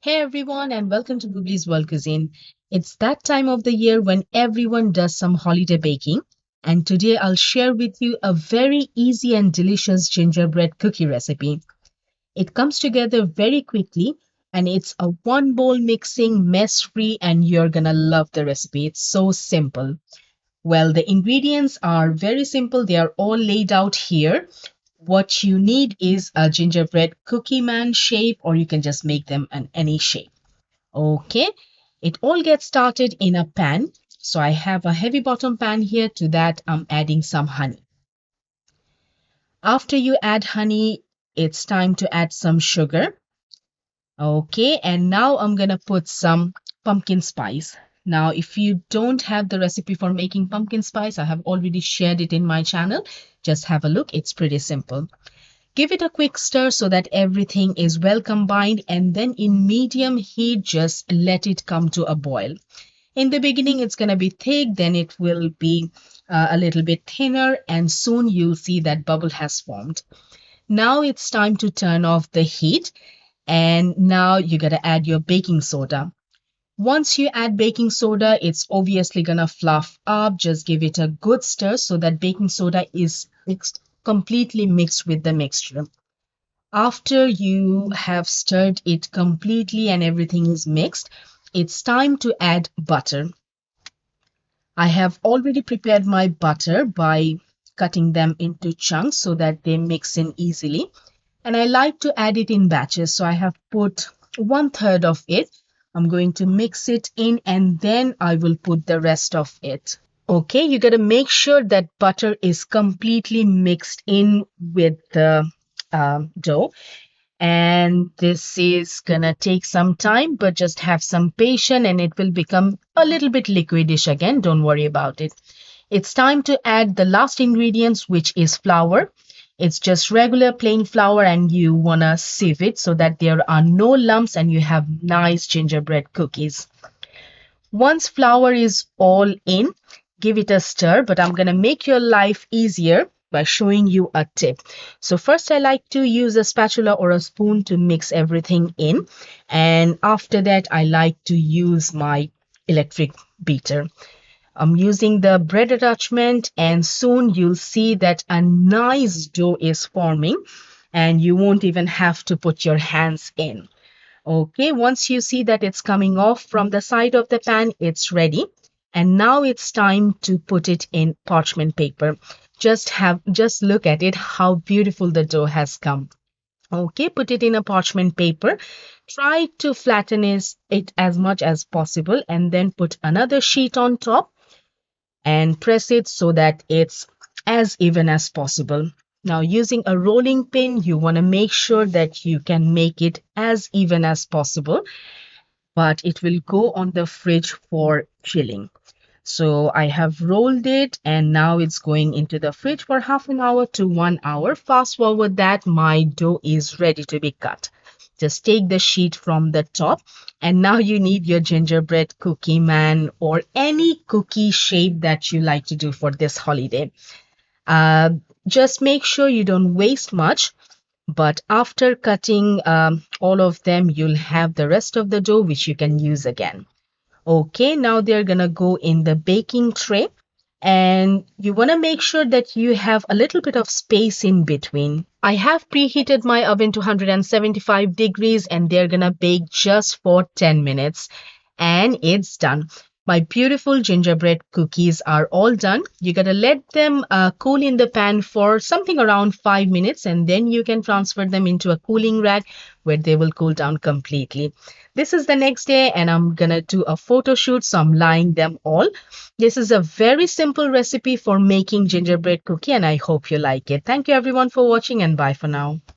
Hey everyone, and welcome to Googly's World Cuisine. It's that time of the year when everyone does some holiday baking, and today I'll share with you a very easy and delicious gingerbread cookie recipe. It comes together very quickly, and it's a one bowl mixing, mess free, and you're gonna love the recipe. It's so simple. Well, the ingredients are very simple, they are all laid out here. What you need is a gingerbread cookie man shape, or you can just make them in any shape. Okay, it all gets started in a pan. So I have a heavy bottom pan here. To that, I'm adding some honey. After you add honey, it's time to add some sugar. Okay, and now I'm gonna put some pumpkin spice. Now, if you don't have the recipe for making pumpkin spice, I have already shared it in my channel. Just have a look, it's pretty simple. Give it a quick stir so that everything is well combined, and then in medium heat, just let it come to a boil. In the beginning, it's going to be thick, then it will be a little bit thinner, and soon you'll see that bubble has formed. Now it's time to turn off the heat, and now you got to add your baking soda. Once you add baking soda, it's obviously going to fluff up. Just give it a good stir so that baking soda is completely mixed with the mixture. After you have stirred it completely and everything is mixed, it's time to add butter. I have already prepared my butter by cutting them into chunks so that they mix in easily. And I like to add it in batches. So I have put 1/3 of it. I'm going to mix it in and then I will put the rest of it. Okay, you got to make sure that butter is completely mixed in with the dough. And this is gonna take some time, but just have some patience and it will become a little bit liquidish again. Don't worry about it. It's time to add the last ingredients, which is flour. It's just regular plain flour, and you wanna sieve it so that there are no lumps and you have nice gingerbread cookies. Once flour is all in, give it a stir, but I'm going to make your life easier by showing you a tip. So first I like to use a spatula or a spoon to mix everything in. And after that, I like to use my electric beater. I'm using the bread attachment, and soon you'll see that a nice dough is forming and you won't even have to put your hands in. Okay, once you see that it's coming off from the side of the pan, it's ready. And now it's time to put it in parchment paper. Just look at it, how beautiful the dough has come. Okay, put it in a parchment paper. Try to flatten it as much as possible and then put another sheet on top and press it so that it's as even as possible. Now, using a rolling pin, you want to make sure that you can make it as even as possible, but it will go on the fridge for chilling. So I have rolled it and now it's going into the fridge for half an hour to 1 hour. Fast forward that, my dough is ready to be cut. Just take the sheet from the top, and now you need your gingerbread cookie man or any cookie shape that you like to do for this holiday. Uh, just make sure you don't waste much, but after cutting all of them, you'll have the rest of the dough which you can use again. Okay, now they're gonna go in the baking tray, and you want to make sure that you have a little bit of space in between. I have preheated my oven to 175 degrees and they're gonna bake just for 10 minutes and it's done. My beautiful gingerbread cookies are all done. You gotta let them cool in the pan for something around 5 minutes, and then you can transfer them into a cooling rack where they will cool down completely. This is the next day and I'm gonna do a photo shoot, so I'm lying them all. This is a very simple recipe for making gingerbread cookie and I hope you like it. Thank you everyone for watching, and bye for now.